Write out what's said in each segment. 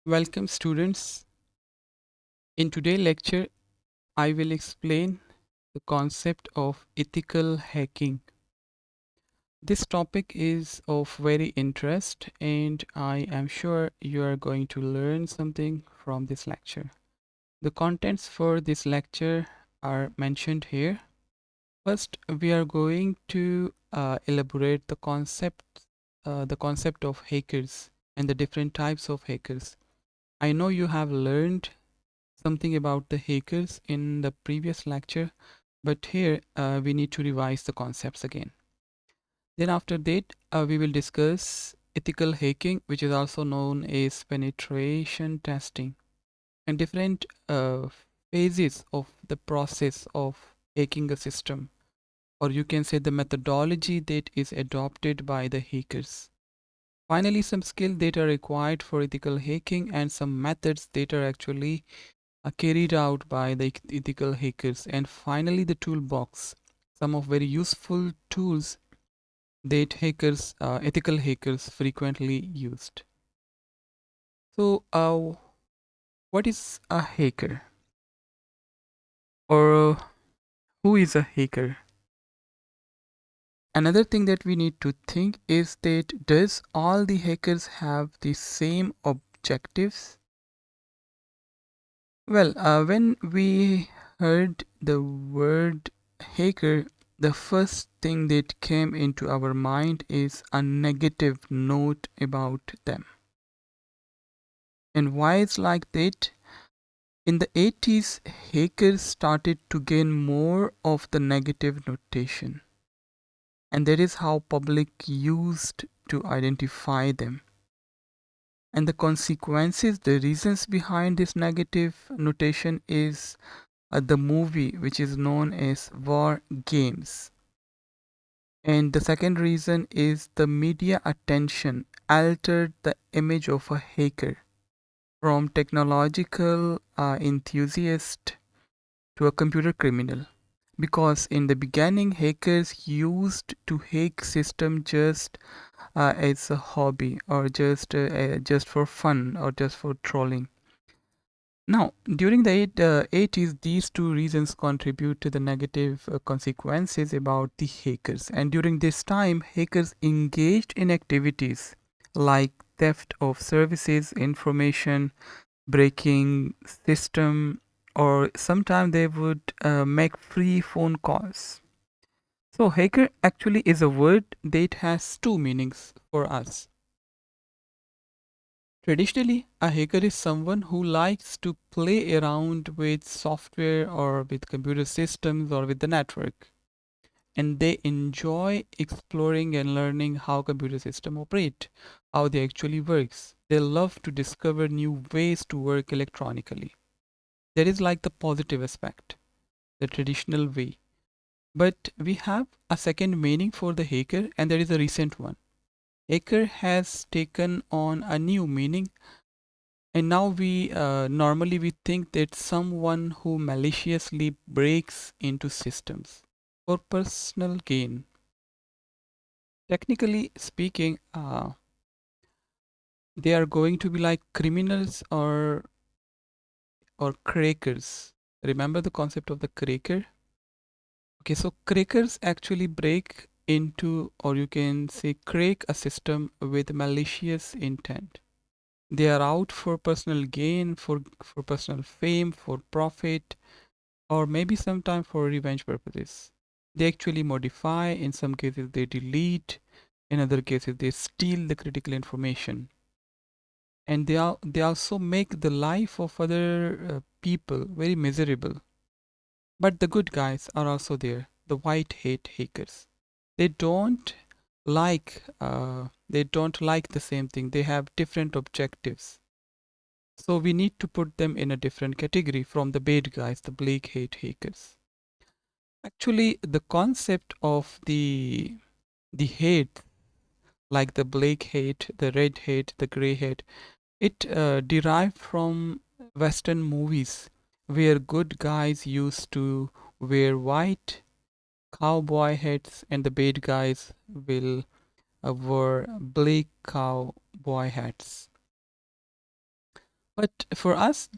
Welcome students. In today's lecture, I will explain the concept of ethical hacking. This topic is of very interest and I am sure you are going to learn something from this lecture. The contents for this lecture are mentioned here. First, we are going to elaborate the concept of hackers and the different types of hackers. I know you have learned something about the hackers in the previous lecture, but here we need to revise the concepts again. Then after that, we will discuss ethical hacking, which is also known as penetration testing, and different phases of the process of hacking a system, or you can say the methodology that is adopted by the hackers. Finally, some skills that are required for ethical hacking and some methods that are actually carried out by the ethical hackers. And finally, the toolbox, some of very useful tools that ethical hackers frequently used. So, what is a hacker? Or who is a hacker? Another thing that we need to think is that does all the hackers have the same objectives? Well, when we heard the word hacker, the first thing that came into our mind is a negative note about them. And why it's like that? In the 80s, hackers started to gain more of the negative notation. And that is how public used to identify them. And the consequences, the reasons behind this negative notation is the movie which is known as War Games. And the second reason is the media attention altered the image of a hacker from technological enthusiast to a computer criminal. Because in the beginning, hackers used to hack system just as a hobby or just for fun or just for trolling. Now, during the 80s, these two reasons contribute to the negative consequences about the hackers. And during this time, hackers engaged in activities like theft of services, information, breaking system, or sometimes they would make free phone calls. So, hacker actually is a word that has two meanings for us. Traditionally, a hacker is someone who likes to play around with software or with computer systems or with the network. And they enjoy exploring and learning how computer systems operate, how they actually works. They love to discover new ways to work electronically. That is like the positive aspect, the traditional way. But we have a second meaning for the hacker, and that is a recent one. Hacker has taken on a new meaning. And now we normally we think that someone who maliciously breaks into systems for personal gain. Technically speaking, they are going to be like criminals or crackers. Remember the concept of the cracker? Okay, so crackers actually break into, or you can say crack a system with malicious intent. They are out for personal gain, for personal fame, for profit, or maybe sometime for revenge purposes. They actually modify, in some cases they delete, in other cases they steal the critical information. And they also make the life of other people very miserable. But the good guys are also there, the white hat hackers. They don't they don't like the same thing. They have different objectives. So we need to put them in a different category from the bad guys, the black hat hackers. Actually, the concept of the hate, like the black hate, the red hate, the gray hate, it derived from Western movies where good guys used to wear white cowboy hats and the bad guys will wear black cowboy hats. But for us,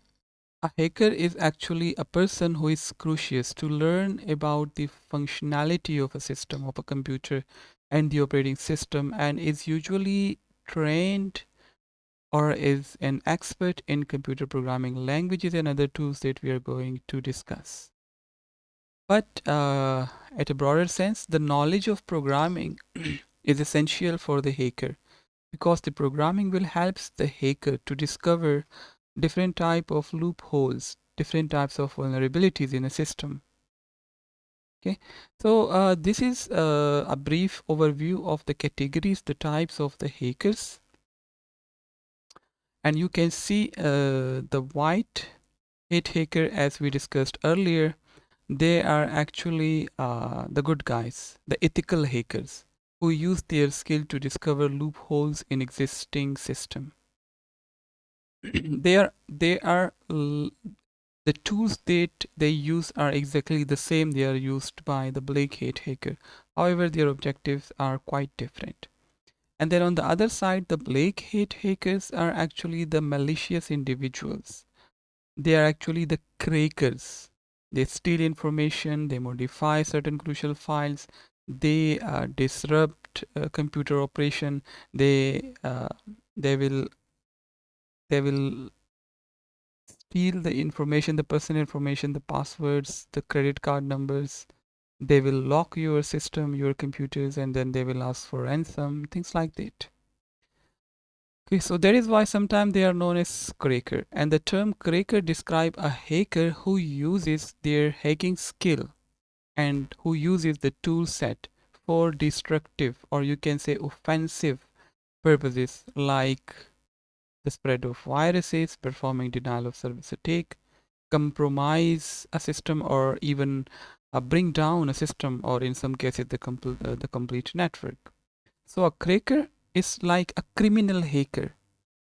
a hacker is actually a person who is curious to learn about the functionality of a system, of a computer, and the operating system, and is usually trained or is an expert in computer programming languages and other tools that we are going to discuss. But at a broader sense, the knowledge of programming is essential for the hacker because the programming will help the hacker to discover different type of loopholes, different types of vulnerabilities in a system. Okay, so this is a brief overview of the categories, the types of the hackers, and you can see the white hat hacker, as we discussed earlier. They are actually the good guys, the ethical hackers who use their skill to discover loopholes in existing system. The tools that they use are exactly the same. They are used by the black hat hacker. However, their objectives are quite different. And then on the other side, the black hat hackers are actually the malicious individuals. They are actually the crackers. They steal information, they modify certain crucial files, they disrupt computer operation, they will they will steal the information, the personal information, the passwords, the credit card numbers. They will lock your system, your computers, and then they will ask for ransom, things like that. Okay, so that is why sometimes they are known as cracker. And the term cracker describe a hacker who uses their hacking skill and who uses the tool set for destructive, or you can say offensive purposes, like the spread of viruses, performing denial of service attack, compromise a system, or even bring down a system, or in some cases the complete network. So a cracker is like a criminal hacker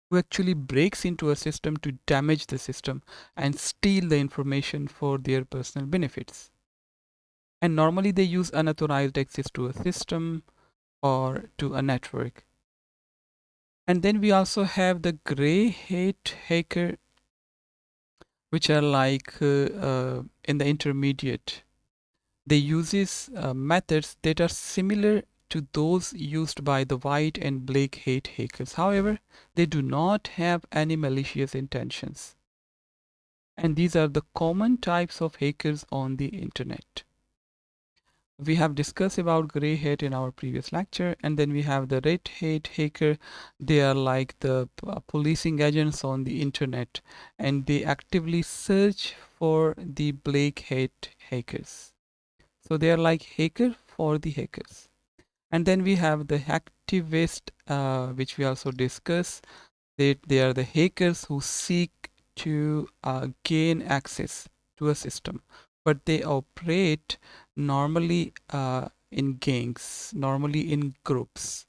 who actually breaks into a system to damage the system and steal the information for their personal benefits. And normally they use unauthorized access to a system or to a network. And then we also have the gray hat hacker, which are like in the intermediate. They uses methods that are similar to those used by the white and black hat hackers. However, they do not have any malicious intentions. And these are the common types of hackers on the internet. We have discussed about gray hat in our previous lecture, and then we have the red hat hacker. They are like the policing agents on the internet, and they actively search for the black hat hackers. So they are like hacker for the hackers. And then we have the hacktivist, which we also discussed. They are the hackers who seek to gain access to a system, but they operate normally in gangs, normally in groups.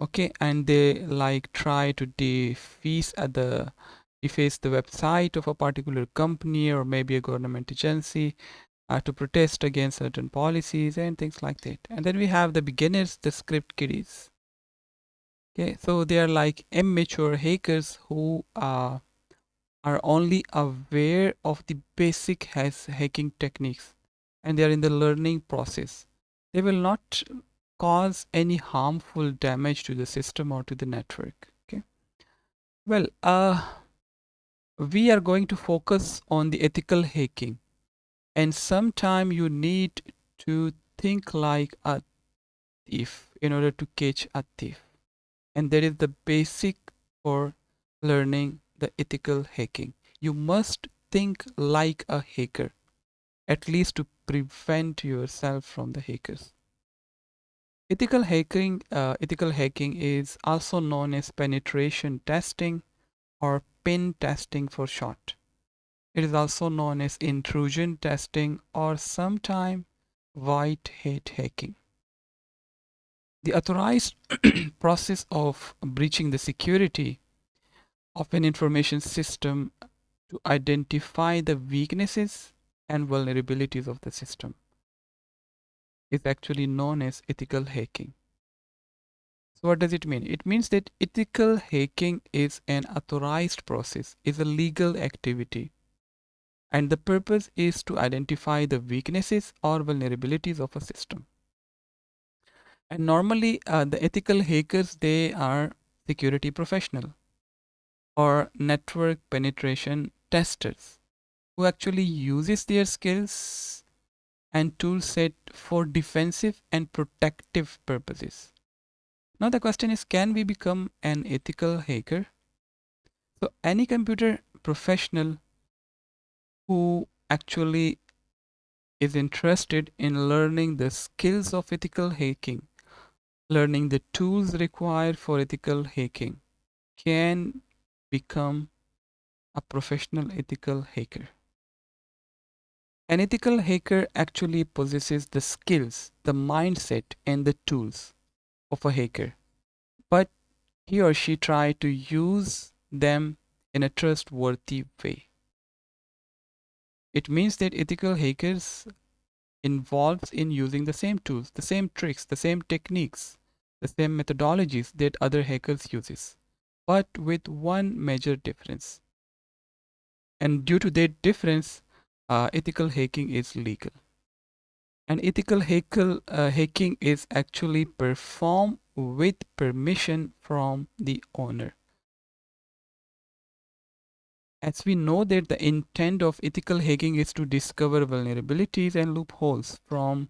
Okay, and they like try to deface the website of a particular company or maybe a government agency to protest against certain policies and things like that. And then we have the beginners, the script kiddies. Okay, so they are like immature hackers who are only aware of the basic hacking techniques and they are in the learning process. They will not cause any harmful damage to the system or to the network. Okay. Well, we are going to focus on the ethical hacking, and sometime you need to think like a thief in order to catch a thief, and that is the basic for learning the ethical hacking. You must think like a hacker, at least to prevent yourself from the hackers. Ethical hacking is also known as penetration testing or pen testing for short. It is also known as intrusion testing or sometimes white hat hacking. The authorized process of breaching the security of an information system to identify the weaknesses and vulnerabilities of the system is actually known as ethical hacking. So what does it mean? It means that ethical hacking is an authorized process, is a legal activity, and the purpose is to identify the weaknesses or vulnerabilities of a system. And normally, the ethical hackers, they are security professional or network penetration testers who actually uses their skills and tool set for defensive and protective purposes. Now the question is, can we become an ethical hacker? So any computer professional who actually is interested in learning the skills of ethical hacking, learning the tools required for ethical hacking, can become a professional ethical hacker. An ethical hacker actually possesses the skills, the mindset, and the tools of a hacker, but he or she try to use them in a trustworthy way. It means that ethical hackers involves in using the same tools, the same tricks, the same techniques, the same methodologies that other hackers uses, but with one major difference. And due to that difference, ethical hacking is legal. And ethical hacking is actually performed with permission from the owner. As we know that the intent of ethical hacking is to discover vulnerabilities and loopholes from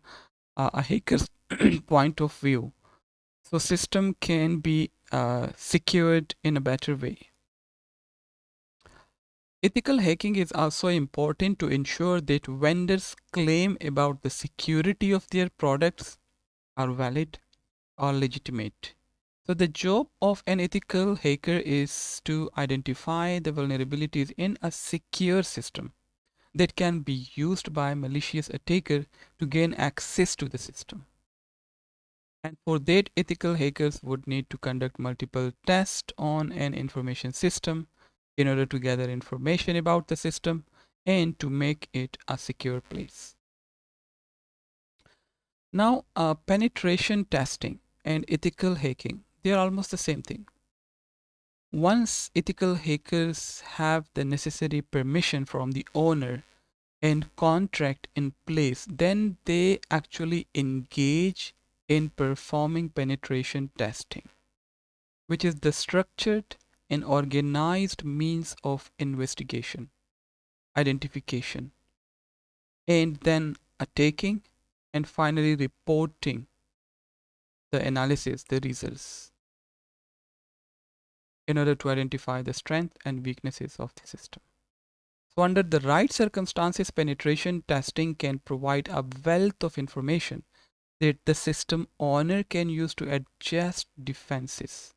a hacker's point of view, so system can be secured in a better way. Ethical hacking is also important to ensure that vendors' claim about the security of their products are valid or legitimate. So the job of an ethical hacker is to identify the vulnerabilities in a secure system that can be used by malicious attacker to gain access to the system. And for that, ethical hackers would need to conduct multiple tests on an information system in order to gather information about the system and to make it a secure place. Now, penetration testing and ethical hacking, they are almost the same thing. Once ethical hackers have the necessary permission from the owner and contract in place, then they actually engage in performing penetration testing, which is the structured and organized means of investigation, identification, and then attacking and finally reporting the analysis, the results, in order to identify the strength and weaknesses of the system. So under the right circumstances, penetration testing can provide a wealth of information that the system owner can use to adjust defenses.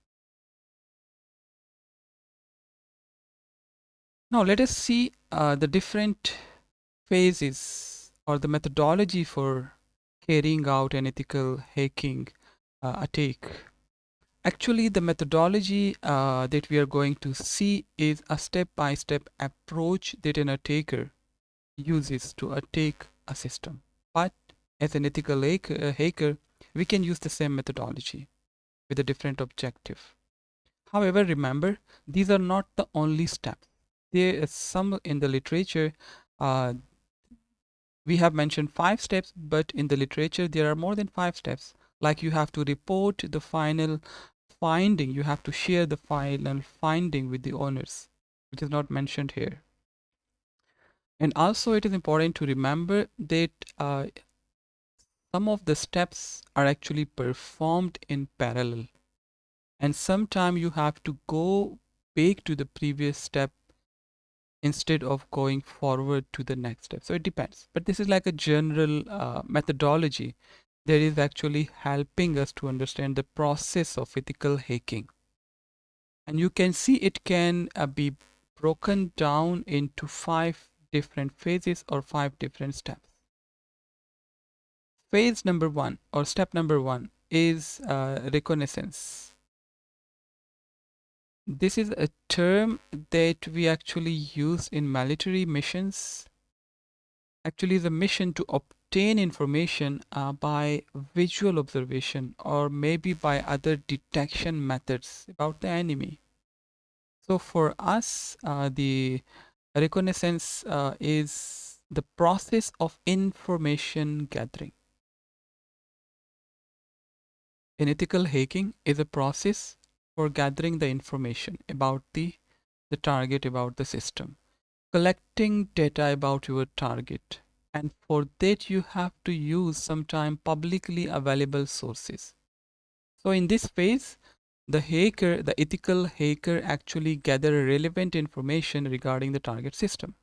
Now let us see the different phases or the methodology for carrying out an ethical hacking attack. Actually, the methodology that we are going to see is a step-by-step approach that an attacker uses to attack a system. But as an ethical hacker, we can use the same methodology with a different objective. However, remember, these are not the only steps. There is some in the literature. We have mentioned 5 steps, but in the literature, there are more than 5 steps. Like you have to report the final finding, you have to share the final finding with the owners, which is not mentioned here. And also, it is important to remember that some of the steps are actually performed in parallel. And sometimes you have to go back to the previous step instead of going forward to the next step. So it depends. But this is like a general methodology that is actually helping us to understand the process of ethical hacking. And you can see it can be broken down into 5 different phases or 5 different steps. Phase number 1 or step number 1 is reconnaissance. This is a term that we actually use in military missions. Actually, the mission to obtain information by visual observation or maybe by other detection methods about the enemy. So for us, the reconnaissance is the process of information gathering. An ethical hacking is a process for gathering the information about the target, about the system, collecting data about your target. And for that, you have to use sometime publicly available sources. So in this phase, the ethical hacker actually gather relevant information regarding the target system.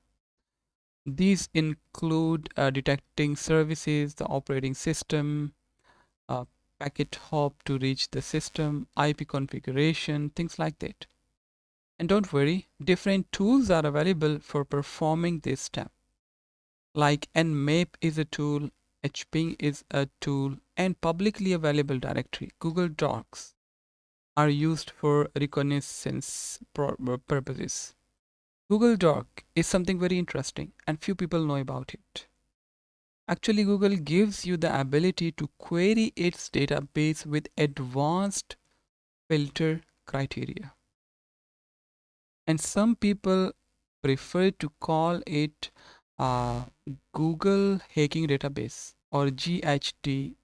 These include detecting services, the operating system, packet hop to reach the system, IP configuration, things like that. And don't worry, different tools are available for performing this step. Like Nmap is a tool, hping is a tool, and publicly available directory, Google Docs, are used for reconnaissance purposes. Google Doc is something very interesting and few people know about it. Actually, Google gives you the ability to query its database with advanced filter criteria. And some people prefer to call it uh, Google Hacking Database or GHDP.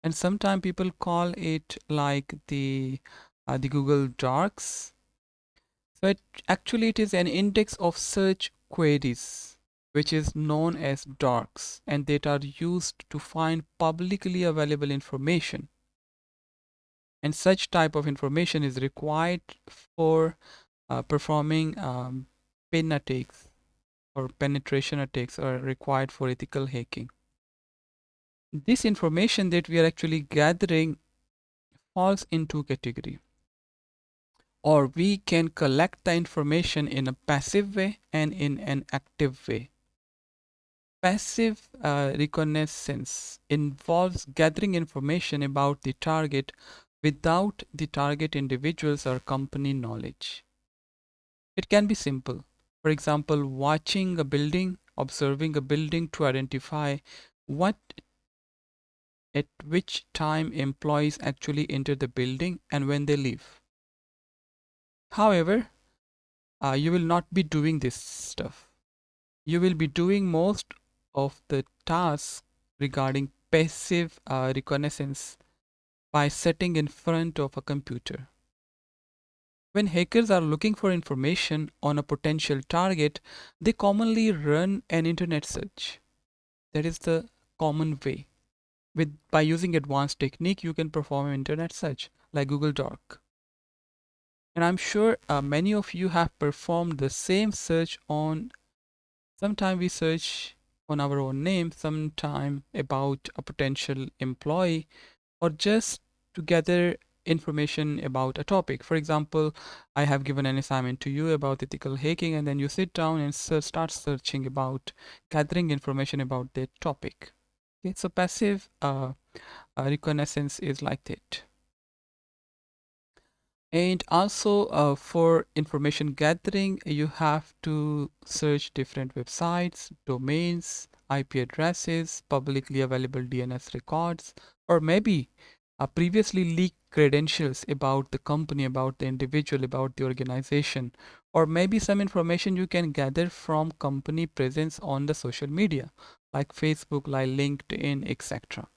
And sometimes people call it like the Google Docs. So actually it is an index of search queries which is known as docs and that are used to find publicly available information. And such type of information is required for performing pin attacks or penetration attacks are required for ethical hacking. This information that we are actually gathering falls into category. Or we can collect the information in a passive way and in an active way. Passive reconnaissance involves gathering information about the target without the target individuals or company knowledge. It can be simple. For example, watching a building, observing a building to identify what at which time employees actually enter the building and when they leave. However, you will not be doing this stuff. You will be doing most of the tasks regarding passive reconnaissance by sitting in front of a computer. When hackers are looking for information on a potential target, they commonly run an internet search. That is the common way. By using advanced technique, you can perform an internet search like Google Doc. And I'm sure many of you have performed the same search on. Sometime we search on our own name, sometime about a potential employee, or just to gather information about a topic. For example, I have given an assignment to you about ethical hacking, and then you sit down and start searching about gathering information about that topic. Okay, so passive reconnaissance is like that. And also for information gathering, you have to search different websites, domains, IP addresses, publicly available DNS records, or maybe previously leaked credentials about the company, about the individual, about the organization, or maybe some information you can gather from company presence on the social media like Facebook, like LinkedIn, etc.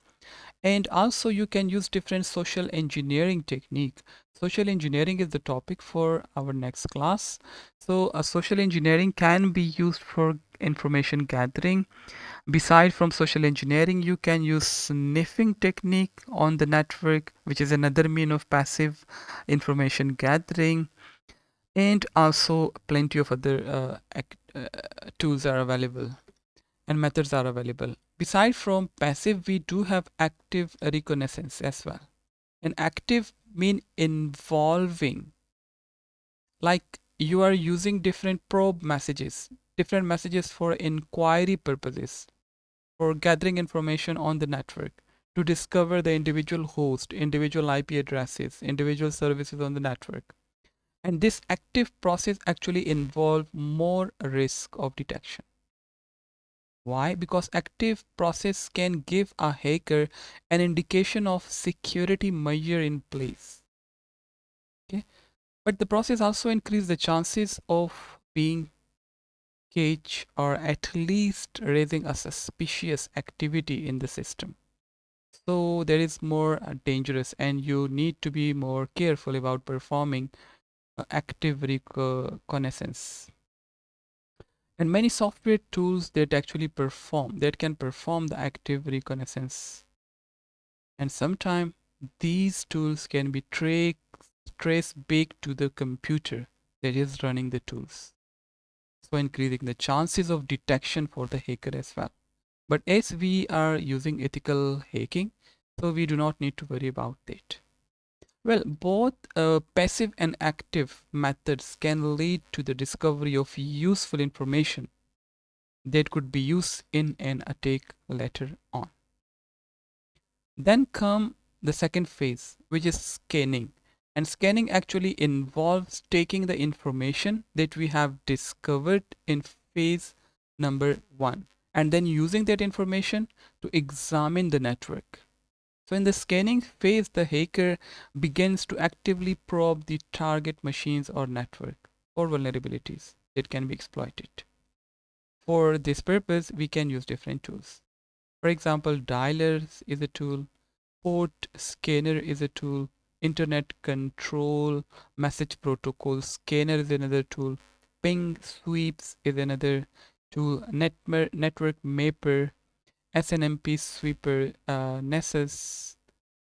And also you can use different social engineering technique. Social engineering is the topic for our next class. So social engineering can be used for information gathering. Beside from social engineering, you can use sniffing technique on the network, which is another mean of passive information gathering. And also plenty of other tools are available and methods are available. Beside from passive, we do have active reconnaissance as well. And active mean involving, like you are using different probe messages, different messages for inquiry purposes, for gathering information on the network to discover the individual host, individual IP addresses, individual services on the network. And this active process actually involve more risk of detection. Why? Because active process can give a hacker an indication of security measure in place. Okay, but the process also increase the chances of being caged or at least raising a suspicious activity in the system. So there is more dangerous, and you need to be more careful about performing active reconnaissance. And many software tools that can perform the active reconnaissance. And sometimes these tools can be trace baked to the computer that is running the tools, so increasing the chances of detection for the hacker as well. But as we are using ethical hacking, so we do not need to worry about it. Well, both passive and active methods can lead to the discovery of useful information that could be used in an attack later on. Then come the second phase, which is scanning. And scanning actually involves taking the information that we have discovered in phase number 1 and then using that information to examine the network. So in the scanning phase, the hacker begins to actively probe the target machines or network for vulnerabilities that can be exploited. For this purpose, we can use different tools. For example, dialers is a tool, port scanner is a tool, internet control message protocol scanner is another tool, ping sweeps is another tool, network mapper, SNMP sweeper, Nessus,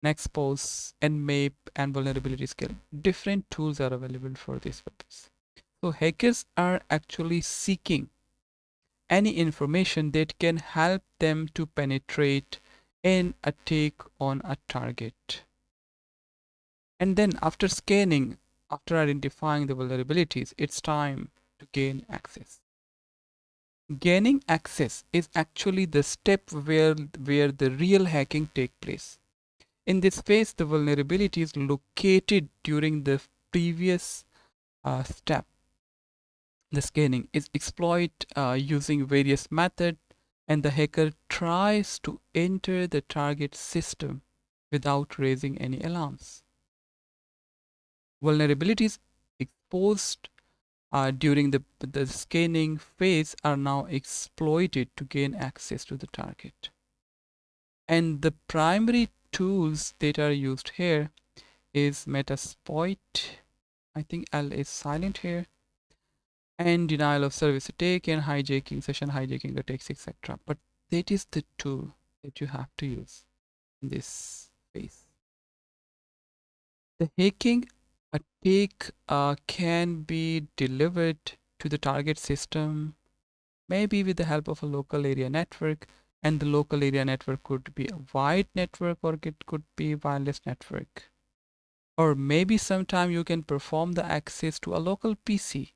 Nexpose, Nmap, and vulnerability scaling. Different tools are available for this purpose. So hackers are actually seeking any information that can help them to penetrate and attack on a target. And then after scanning, after identifying the vulnerabilities, it's time to gain access. Gaining access is actually the step where the real hacking takes place. In this phase, the vulnerability is located during the previous step. The scanning is exploited using various methods, and the hacker tries to enter the target system without raising any alarms. Vulnerabilities exposed during the scanning phase are now exploited to gain access to the target. And the primary tools that are used here is Metasploit. I think L is silent here. And denial of service attack and hijacking, session hijacking attacks, etc. But that is the tool that you have to use in this phase. The hacking attack can be delivered to the target system, maybe with the help of a local area network, and the local area network could be a wide network or it could be wireless network. Or maybe sometime you can perform the access to a local PC.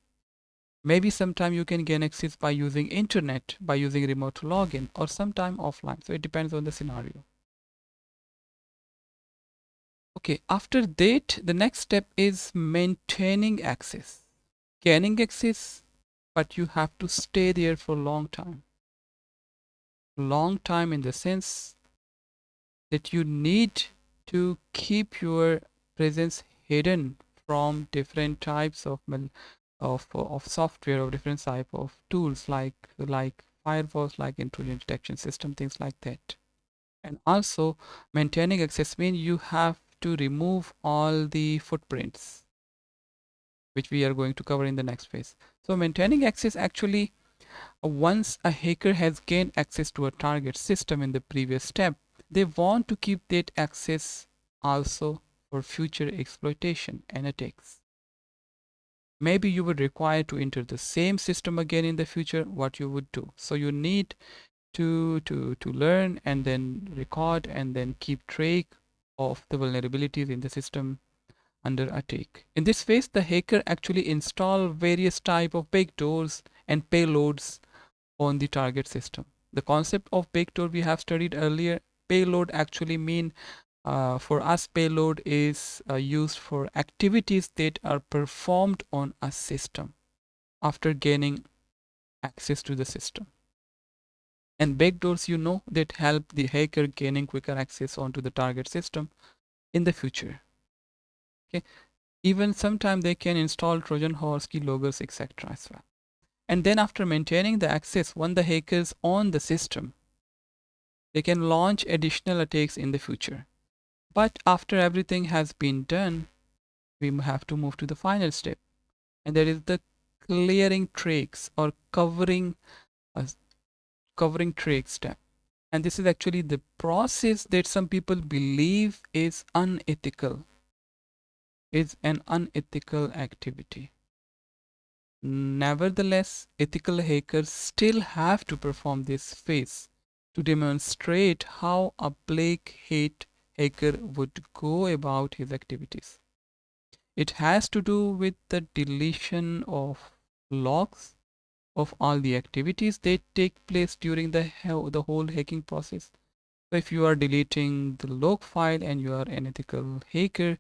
Maybe sometime you can gain access by using internet, by using remote login, or sometime offline. So it depends on the scenario. Okay, after that, the next step is maintaining access. Gaining access, but you have to stay there for a long time. Long time in the sense that you need to keep your presence hidden from different types of software or different type of tools like firewalls, like intrusion detection system, things like that. And also maintaining access means you have to remove all the footprints, which we are going to cover in the next phase. So maintaining access actually, once a hacker has gained access to a target system in the previous step, they want to keep that access also for future exploitation and attacks. Maybe you would require to enter the same system again in the future, what you would do. So you need to learn and then record and then keep track of the vulnerabilities in the system under attack. In this phase, the hacker actually install various type of backdoors and payloads on the target system. The concept of backdoor we have studied earlier. Payload actually mean for us, payload is used for activities that are performed on a system after gaining access to the system. And backdoors, that help the hacker gaining quicker access onto the target system in the future. Okay, even sometimes they can install Trojan horse, keyloggers, etc. as well. And then after maintaining the access, when the hackers own the system, they can launch additional attacks in the future. But after everything has been done, we have to move to the final step, and that is the clearing tracks or uh, covering track step. And this is actually the process that some people believe is unethical, is an unethical activity. Nevertheless, ethical hackers still have to perform this phase to demonstrate how a black hat hacker would go about his activities. It has to do with the deletion of logs of all the activities that take place during the whole hacking process. So if you are deleting the log file and you are an ethical hacker,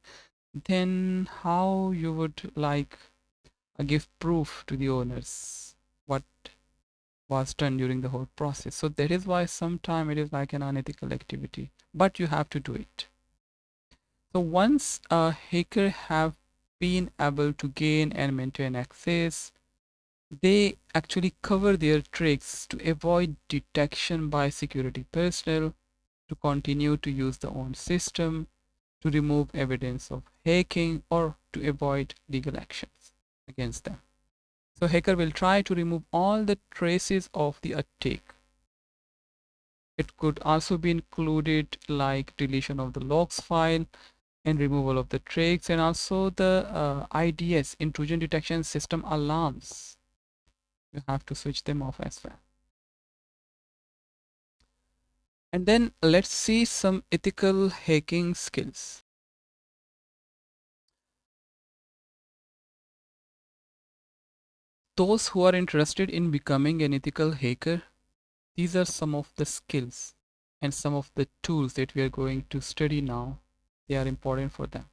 then how you would like give proof to the owners what was done during the whole process. So that is why sometimes it is like an unethical activity, but you have to do it. So once a hacker have been able to gain and maintain access, they actually cover their tricks to avoid detection by security personnel, to continue to use the own system, to remove evidence of hacking, or to avoid legal actions against them. So hacker will try to remove all the traces of the attack. It could also be included like deletion of the logs file and removal of the tricks, and also the IDS, intrusion detection system alarms. You have to switch them off as well. And then let's see some ethical hacking skills. Those who are interested in becoming an ethical hacker, these are some of the skills and some of the tools that we are going to study now. They are important for them.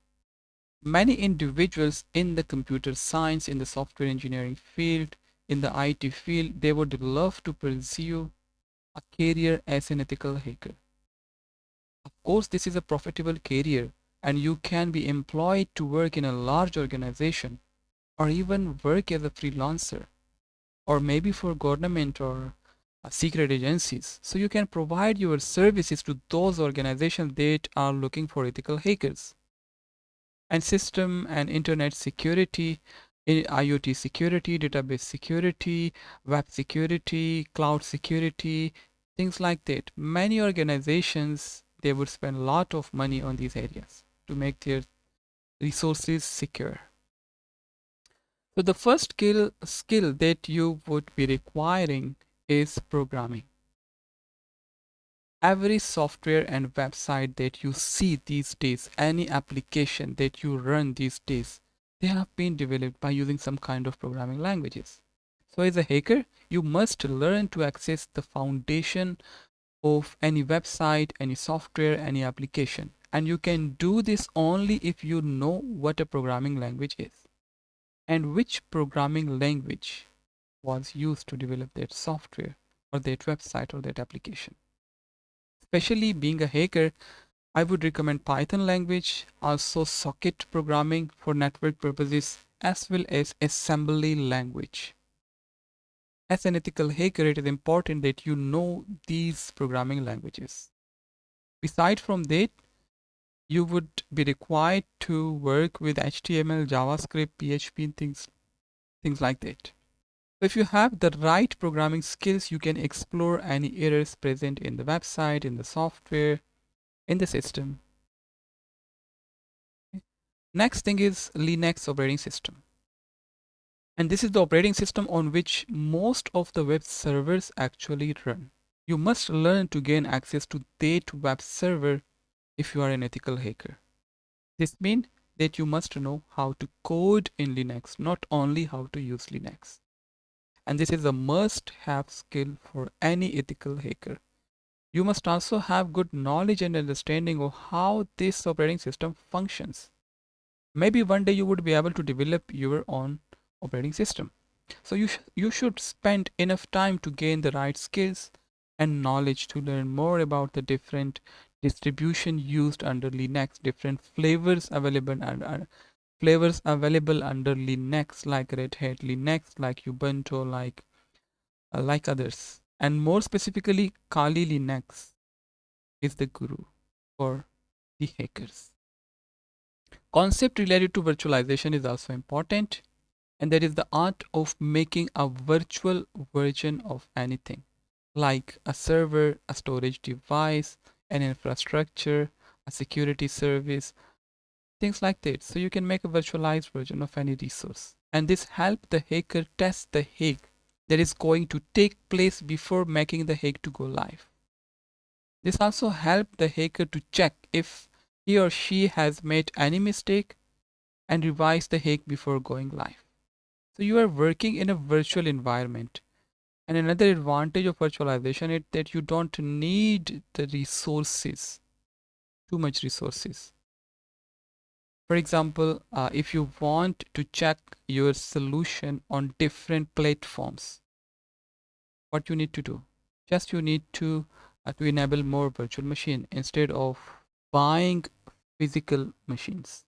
Many individuals in the computer science, in the software engineering field, in the IT field, they would love to pursue a career as an ethical hacker. Of course, this is a profitable career, and you can be employed to work in a large organization or even work as a freelancer, or maybe for government or secret agencies. So you can provide your services to those organizations that are looking for ethical hackers. And system and internet security, IoT security, database security, web security, cloud security, things like that. Many organizations, they would spend a lot of money on these areas to make their resources secure. So the first skill that you would be requiring is programming. Every software and website that you see these days, any application that you run these days, they have been developed by using some kind of programming languages. So as a hacker, you must learn to access the foundation of any website, any software, any application. And you can do this only if you know what a programming language is and which programming language was used to develop that software or that website or that application. Especially being a hacker, I would recommend Python language, also socket programming for network purposes, as well as assembly language. As an ethical hacker, it is important that you know these programming languages. Aside from that, you would be required to work with HTML, JavaScript, PHP, and things like that. So if you have the right programming skills, you can explore any errors present in the website, in the software, in the system. Next thing is Linux operating system. And this is the operating system on which most of the web servers actually run. You must learn to gain access to that web server if you are an ethical hacker. This means that you must know how to code in Linux, not only how to use Linux. And this is a must-have skill for any ethical hacker. You must also have good knowledge and understanding of how this operating system functions. Maybe one day you would be able to develop your own operating system. So you should spend enough time to gain the right skills and knowledge to learn more about the different distribution used under Linux, different flavors available under Linux, like Red Hat Linux, like Ubuntu, like others. And more specifically, Kali Linux is the guru for the hackers. Concept related to virtualization is also important, and that is the art of making a virtual version of anything, like a server, a storage device, an infrastructure, a security service, things like that. So you can make a virtualized version of any resource. And this helps the hacker test the hack that is going to take place before making the hack to go live. This also helps the hacker to check if he or she has made any mistake and revise the hack before going live. So you are working in a virtual environment. And another advantage of virtualization is that you don't need the resources, too much resources. For example, if you want to check your solution on different platforms, what you need to do? Just you need to enable more virtual machine instead of buying physical machines.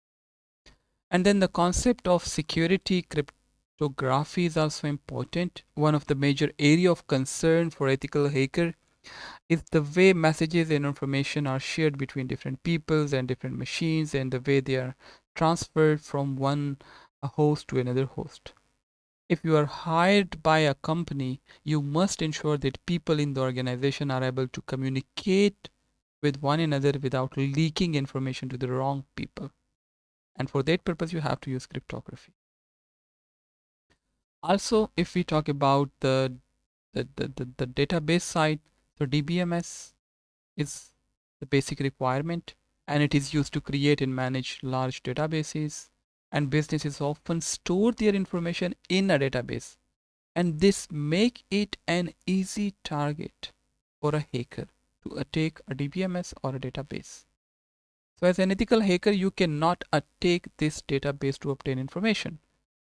And then the concept of security cryptography is also important. One of the major area of concern for ethical hacker is the way messages and information are shared between different peoples and different machines, and the way they are transferred from one host to another host. If you are hired by a company, you must ensure that people in the organization are able to communicate with one another without leaking information to the wrong people. And for that purpose, you have to use cryptography. Also, if we talk about the database side, so DBMS is the basic requirement, and it is used to create and manage large databases, and businesses often store their information in a database, and this make it an easy target for a hacker to attack a DBMS or a database. So as an ethical hacker, you cannot attack this database to obtain information.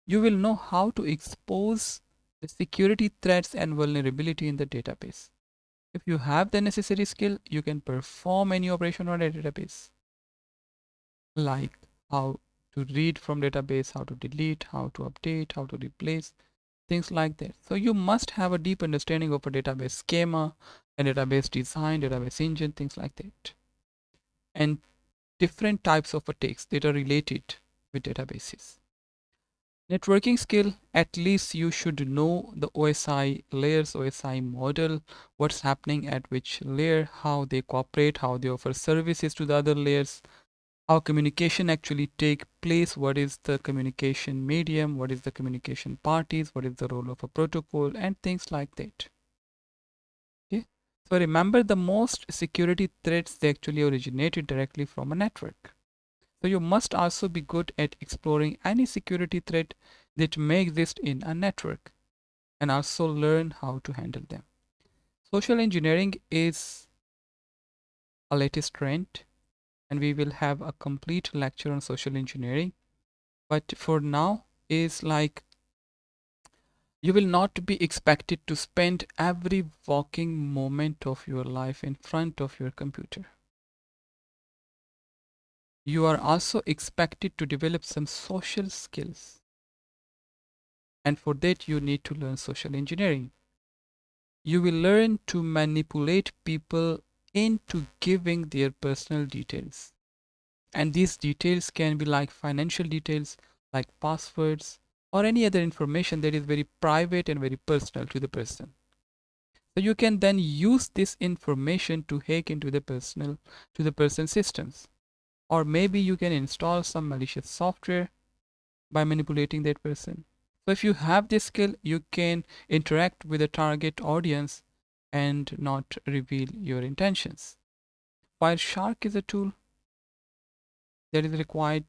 You will know how to expose the security threats and vulnerability in the database. If you have the necessary skill, you can perform any operation on a database, like how to read from database, how to delete, how to update, how to replace, things like that. So you must have a deep understanding of a database schema, a database design, database engine, things like that. And different types of attacks that are related with databases. Networking skill, at least you should know the OSI layers, OSI model, what's happening at which layer, how they cooperate, how they offer services to the other layers, how communication actually take place, what is the communication medium, what is the communication parties, what is the role of a protocol, and things like that. Okay, so remember, the most security threats, they actually originated directly from a network. So you must also be good at exploring any security threat that may exist in a network, and also learn how to handle them. Social engineering is a latest trend, and we will have a complete lecture on social engineering. But for now, is like you will not be expected to spend every waking moment of your life in front of your computer. You are also expected to develop some social skills, and for that you need to learn social engineering. You will learn to manipulate people into giving their personal details, and these details can be like financial details, like passwords, or any other information that is very private and very personal to the person. So you can then use this information to hack into the person's systems, or maybe you can install some malicious software by manipulating that person. So if you have this skill, you can interact with the target audience and not reveal your intentions. Wireshark is a tool that is required,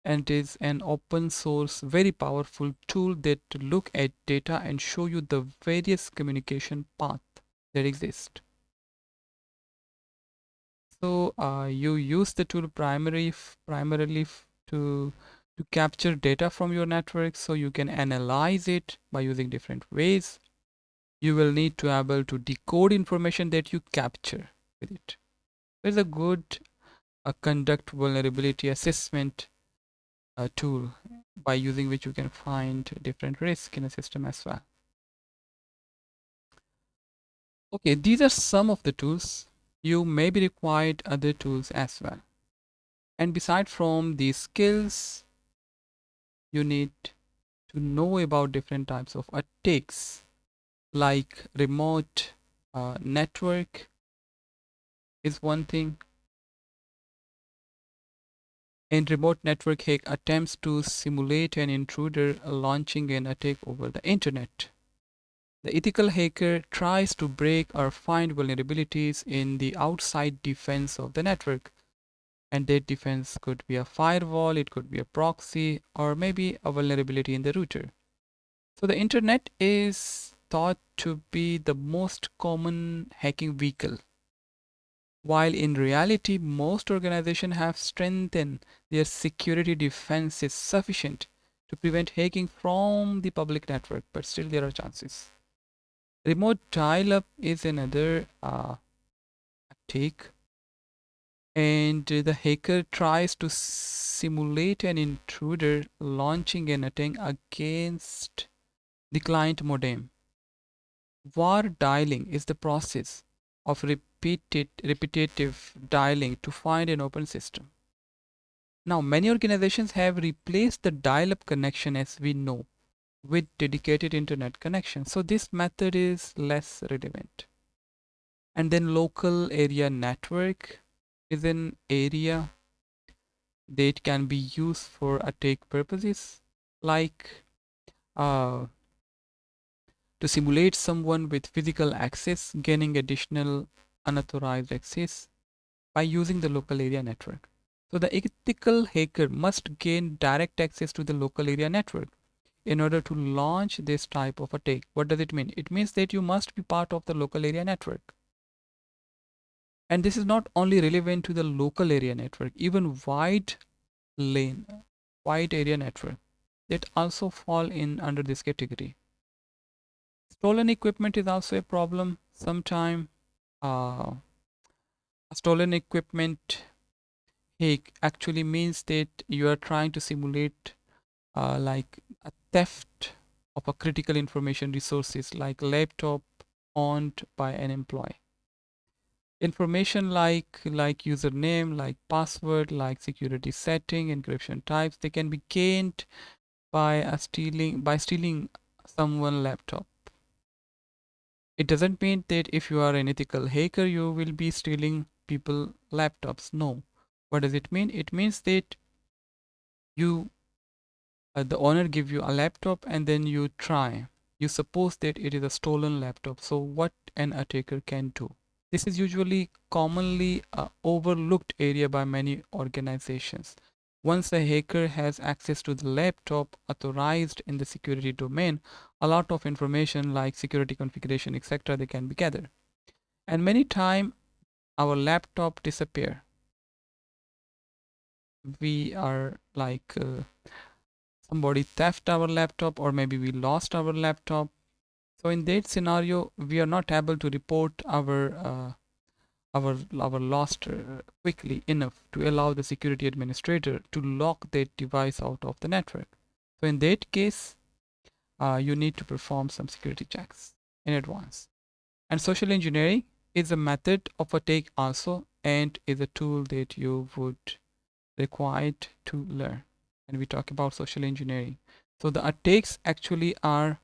and is an open source, very powerful tool that look at data and show you the various communication path that exist. So you use the tool primarily to capture data from your network, so you can analyze it by using different ways. you will need to be able to decode information that you capture with it. There's a good conduct vulnerability assessment tool by using which you can find different risks in a system as well. Okay, these are some of the tools. You may be required other tools as well. And beside from these skills, you need to know about different types of attacks like remote network is one thing. In remote network hack attempts to simulate an intruder launching an attack over the internet. The ethical hacker tries to break or find vulnerabilities in the outside defense of the network. And that defense could be a firewall, it could be a proxy, or maybe a vulnerability in the router. So the internet is thought to be the most common hacking vehicle, while in reality most organizations have strengthened their security defenses sufficient to prevent hacking from the public network, but still there are chances. Remote dial-up is another attack, and the hacker tries to simulate an intruder launching an attack against the client modem. Var dialing is the process of repetitive dialing to find an open system. Now, many organizations have replaced the dial-up connection, as we know, with dedicated internet connection. So this method is less relevant. And then local area network is an area that can be used for attack purposes, like uh, to simulate someone with physical access gaining additional unauthorized access by using the local area network. So the ethical hacker must gain direct access to the local area network in order to launch this type of attack. What does it mean? It means that you must be part of the local area network. And this is not only relevant to the local area network, even wide area network that also fall in under this category. Stolen equipment is also a problem. Sometime stolen equipment hack actually means that you are trying to simulate like a theft of a critical information resources like laptop owned by an employee. Information like username, like password, like security setting, encryption types, they can be gained by stealing someone laptop. It doesn't mean that if you are an ethical hacker you will be stealing people laptops. No. What does it mean? It means that you the owner give you a laptop and then you suppose that it is a stolen laptop. So what an attacker can do? This is usually commonly overlooked area by many organizations. Once a hacker has access to the laptop authorized in the security domain, a lot of information like security configuration, etc., they can be gathered. And many times our laptop disappear. We are like somebody theft our laptop, or maybe we lost our laptop. So in that scenario, we are not able to report our lost quickly enough to allow the security administrator to lock that device out of the network. So in that case, you need to perform some security checks in advance. And social engineering is a method of attack also, and is a tool that you would required to learn. And we talk about social engineering. So the attacks actually are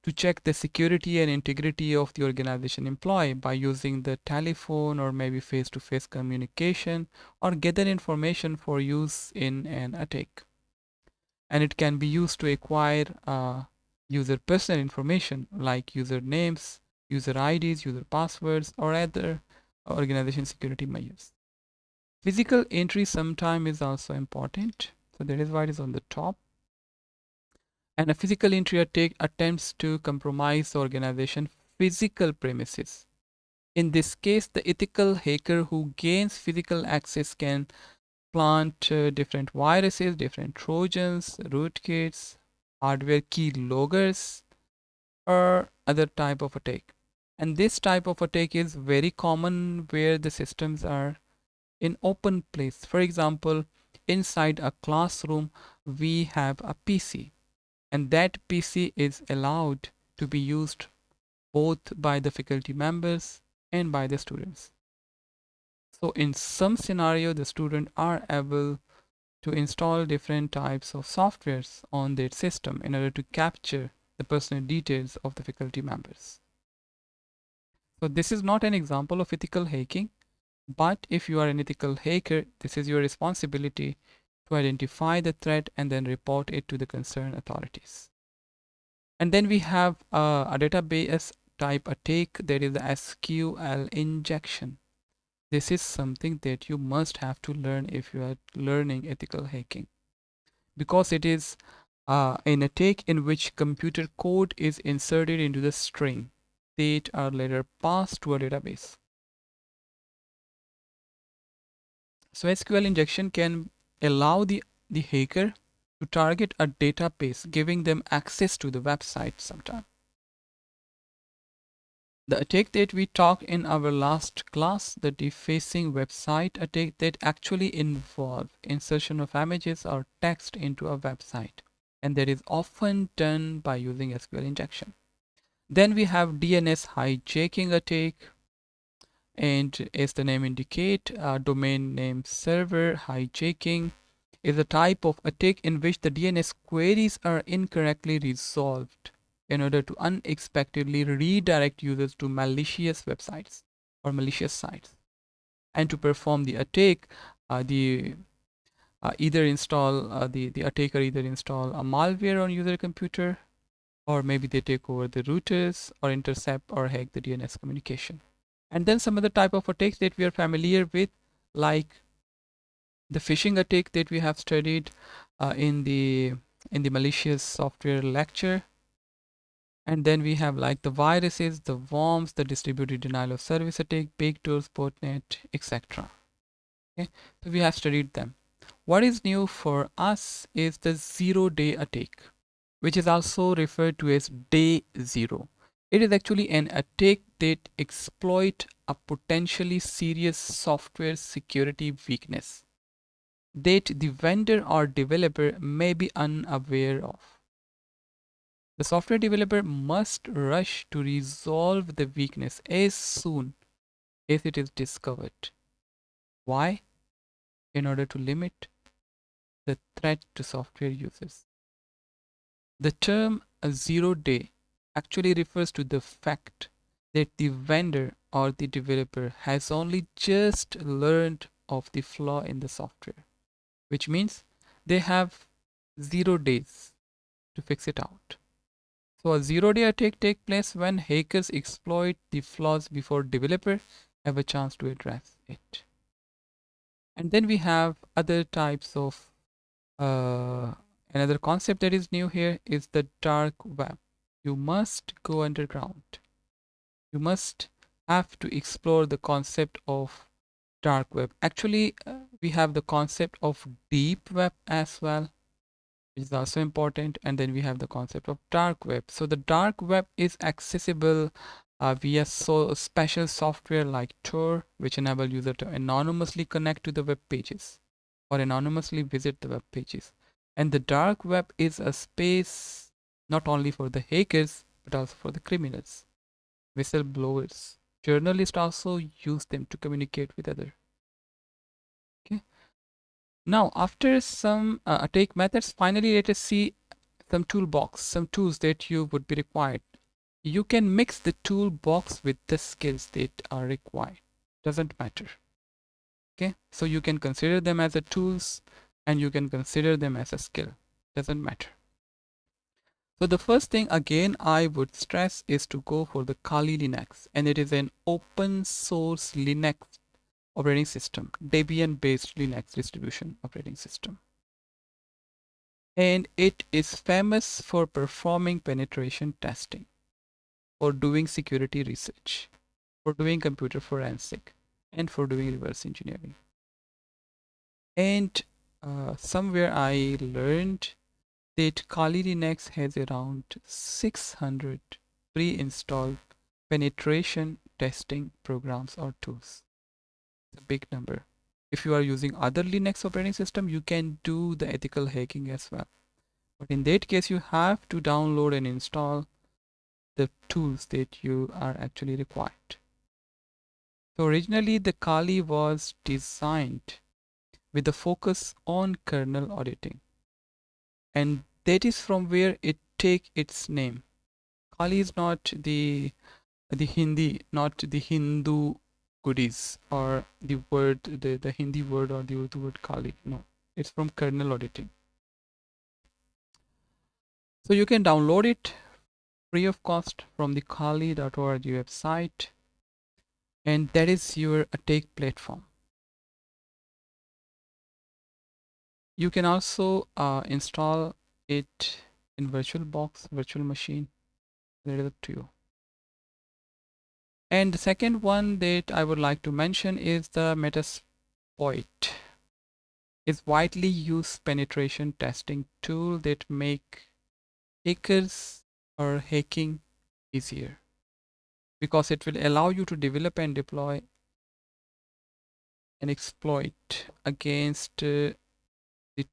to check the security and integrity of the organization employee by using the telephone or maybe face-to-face communication, or gather information for use in an attack. And it can be used to acquire user personal information like user names, user IDs, user passwords, or other organization security measures. Physical entry sometime is also important. So that is why it is on the top. And a physical entry attack attempts to compromise the organization physical premises. In this case, the ethical hacker who gains physical access can plant different viruses, different trojans, rootkits, hardware keyloggers, or other type of attack. And this type of attack is very common where the systems are in open place. For example, inside a classroom, we have a PC, and that PC is allowed to be used both by the faculty members and by the students. So in some scenario, the students are able to install different types of softwares on their system in order to capture the personal details of the faculty members. So this is not an example of ethical hacking, but if you are an ethical hacker, this is your responsibility to identify the threat and then report it to the concerned authorities. And then we have a database type attack, that is the SQL injection. This is something that you must have to learn if you are learning ethical hacking, because it is an attack in which computer code is inserted into the string that are later passed to a database. So SQL injection can allow the hacker to target a database, giving them access to the website sometime. The attack that we talked in our last class, the defacing website attack, that actually involve insertion of images or text into a website, and that is often done by using SQL injection. Then we have DNS hijacking attack, and as the name indicate, domain name server hijacking is a type of attack in which the DNS queries are incorrectly resolved in order to unexpectedly redirect users to malicious websites or malicious sites. And to perform the attack, the attacker either install a malware on user computer, or maybe they take over the routers or intercept or hack the DNS communication. And then some other type of attacks that we are familiar with, like the phishing attack that we have studied in the malicious software lecture. And then we have like the viruses, the worms, the distributed denial of service attack, backdoors, botnet, etc. Okay, so we have studied them. What is new for us is the 0-day attack, which is also referred to as day zero. It is actually an attack that exploits a potentially serious software security weakness that the vendor or developer may be unaware of. The software developer must rush to resolve the weakness as soon as it is discovered. Why? In order to limit the threat to software users. The term a 0-day actually refers to the fact that the vendor or the developer has only just learned of the flaw in the software, which means they have 0 days to fix it out. So a 0-day attack takes place when hackers exploit the flaws before developers have a chance to address it. And then we have other types of another concept that is new here is the dark web. You must go underground. You must have to explore the concept of dark web. Actually, we have the concept of deep web as well, which is also important. And then we have the concept of dark web. So the dark web is accessible via special software like Tor, which enable user to anonymously connect to the web pages or anonymously visit the web pages. And the dark web is a space not only for the hackers, but also for the criminals, whistleblowers. Journalists also use them to communicate with others. Okay. Now, after some attack methods, finally let us see some toolbox, some tools that you would be required. You can mix the toolbox with the skills that are required. Doesn't matter. Okay, so you can consider them as a tools and you can consider them as a skill. Doesn't matter. So the first thing again I would stress is to go for the Kali Linux, and it is an open source Linux operating system, Debian based Linux distribution operating system. And it is famous for performing penetration testing, for doing security research, for doing computer forensic, and for doing reverse engineering. And somewhere I learned that Kali Linux has around 600 pre-installed penetration testing programs or tools. It's a big number. If you are using other Linux operating system, you can do the ethical hacking as well. But in that case, you have to download and install the tools that you are actually required. So originally the Kali was designed with a focus on kernel auditing, and that is from where it take its name. Kali is not the Hindi, not the Hindu goodies or the word, the Hindi word or the Urdu word Kali. No, it's from kernel auditing. So you can download it free of cost from the kali.org website, and that is your attack platform. You can also install it in VirtualBox, virtual machine. That is up to you. And the second one that I would like to mention is the Metasploit. It's widely used penetration testing tool that make hackers or hacking easier, because it will allow you to develop and deploy an exploit against the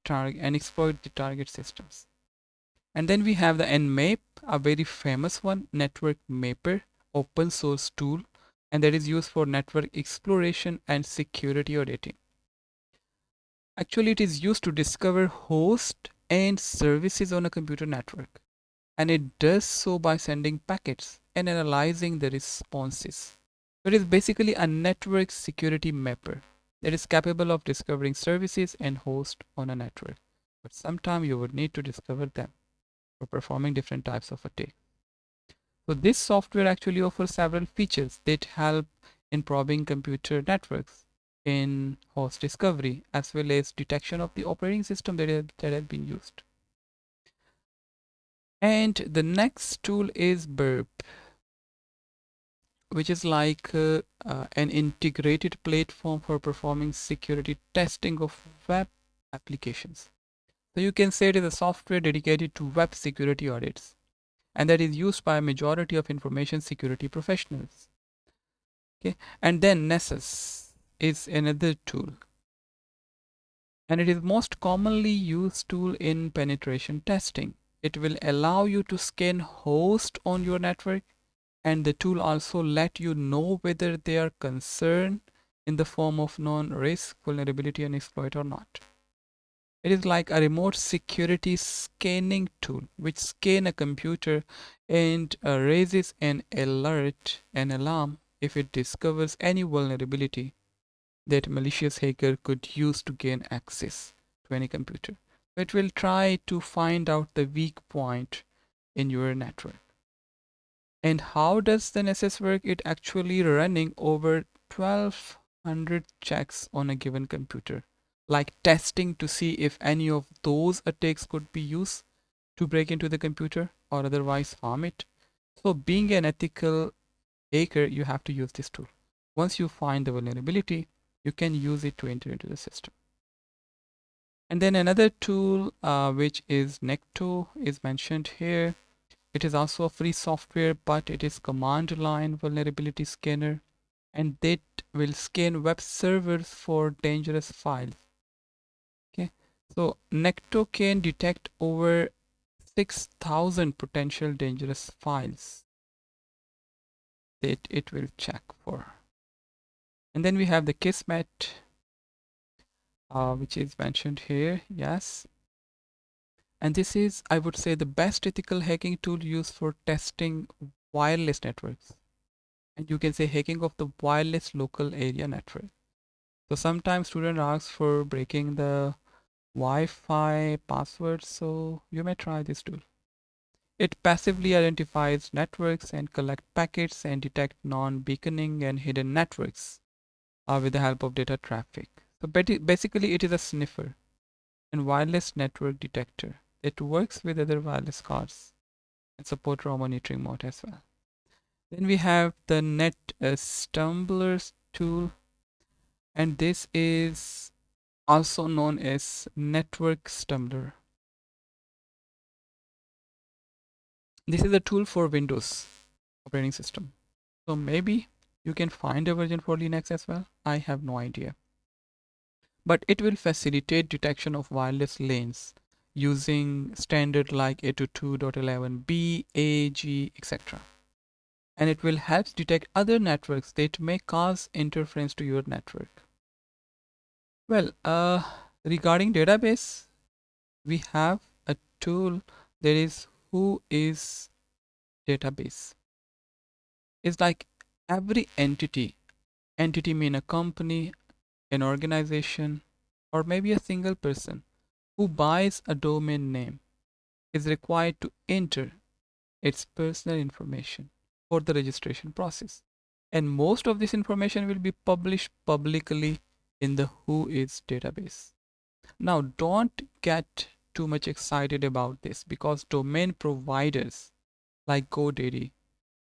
target and exploit the target systems. And then we have the Nmap, a very famous one, network mapper, open source tool, and that is used for network exploration and security auditing. Actually, it is used to discover hosts and services on a computer network, and it does so by sending packets and analyzing the responses. So it is basically a network security mapper that is capable of discovering services and hosts on a network, but sometimes you would need to discover them for performing different types of attacks. So this software actually offers several features that help in probing computer networks, in host discovery, as well as detection of the operating system that has been used. And the next tool is Burp, which is like an integrated platform for performing security testing of web applications. So you can say it is a software dedicated to web security audits, and that is used by a majority of information security professionals. Okay, and then Nessus is another tool, and it is most commonly used tool in penetration testing. It will allow you to scan hosts on your network, and the tool also let you know whether they are concerned in the form of non-risk, vulnerability, and exploit or not. It is like a remote security scanning tool which scan a computer and raises an alert, an alarm, if it discovers any vulnerability that malicious hacker could use to gain access to any computer. It will try to find out the weak point in your network. And how does the NSS work? It actually running over 1200 checks on a given computer, like testing to see if any of those attacks could be used to break into the computer or otherwise harm it. So being an ethical hacker, you have to use this tool. Once you find the vulnerability, you can use it to enter into the system. And then another tool, which is Necto, is mentioned here. It is also a free software, but it is command line vulnerability scanner, and that will scan web servers for dangerous files. Okay, so Necto can detect over 6,000 potential dangerous files that it will check for. And then we have the Kismet, which is mentioned here. Yes, and this is, I would say, the best ethical hacking tool used for testing wireless networks. And you can say hacking of the wireless local area network. So sometimes students ask for breaking the Wi-Fi password, so you may try this tool. It passively identifies networks and collect packets and detect non-beaconing and hidden networks with the help of data traffic. So basically it is a sniffer and wireless network detector. It works with other wireless cards and support raw monitoring mode as well. Then we have the Net Stumblers tool, and this is also known as Network Stumbler. This is a tool for Windows, operating system. So maybe you can find a version for Linux as well. I have no idea. But it will facilitate detection of wireless lanes using standard like 802.11b, A, G, etc. And it will help detect other networks that may cause interference to your network. Well, regarding database, we have a tool that is who is database. It's like every entity mean a company, an organization, or maybe a single person who buys a domain name is required to enter its personal information for the registration process. And most of this information will be published publicly in the whois database. Now, don't get too much excited about this because domain providers like GoDaddy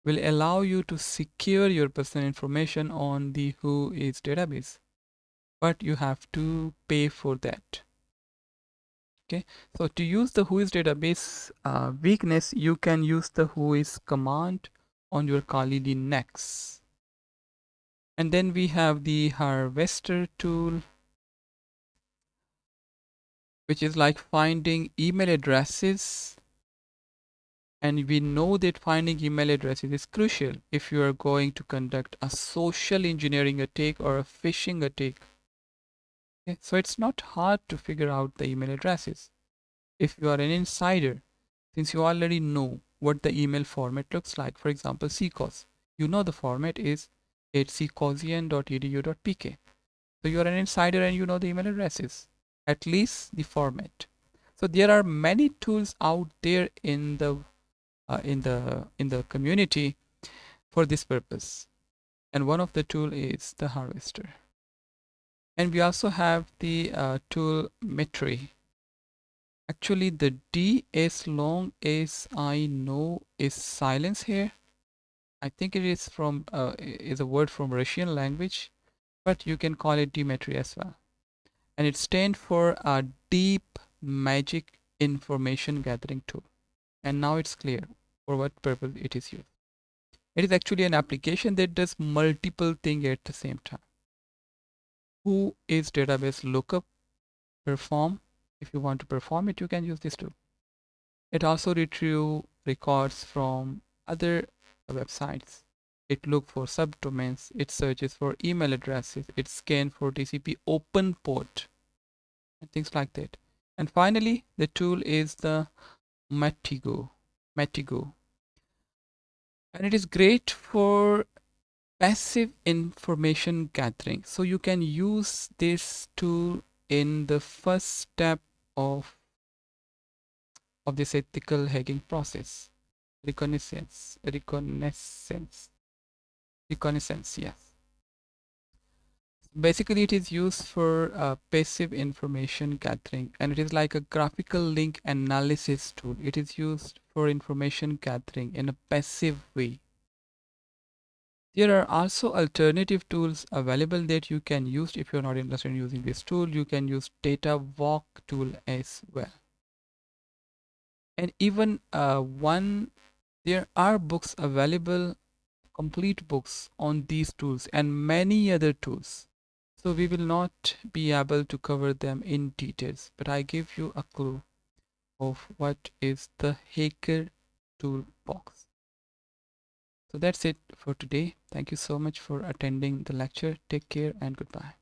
will allow you to secure your personal information on the whois database, but you have to pay for that. Okay, so to use the whois database weakness, you can use the whois command on your Kali Linux. And then we have the harvester tool, which is like finding email addresses. And we know that finding email addresses is crucial if you are going to conduct a social engineering attack or a phishing attack. Okay, so it's not hard to figure out the email addresses. If you are an insider, since you already know what the email format looks like, for example, CCOS, you know the format is hccosian.edu.pk. So you are an insider and you know the email addresses, at least the format. So there are many tools out there in the community for this purpose, and one of the tool is the harvester. And we also have the tool Metri. Actually, the D, as long as I know, is silence here. I think it is from is a word from Russian language, but you can call it Dmitry as well. And it stands for a deep magic information gathering tool. And now it's clear for what purpose it is used. It is actually an application that does multiple things at the same time. Who is database lookup, perform. If you want to perform it, you can use this tool. It also retrieves records from other websites. It looks for subdomains. It searches for email addresses. It scans for TCP open port and things like that. And finally, the tool is the Matigo. Matigo. And it is great for passive information gathering. So you can use this tool in the first step of this ethical hacking process. Reconnaissance, yes. Basically, it is used for passive information gathering, and it is like a graphical link analysis tool. It is used for information gathering in a passive way. There are also alternative tools available that you can use. If you're not interested in using this tool, you can use data walk tool as well. And even there are books available, complete books on these tools and many other tools. So we will not be able to cover them in details, but I give you a clue of what is the hacker toolbox. So that's it for today. Thank you so much for attending the lecture. Take care and goodbye.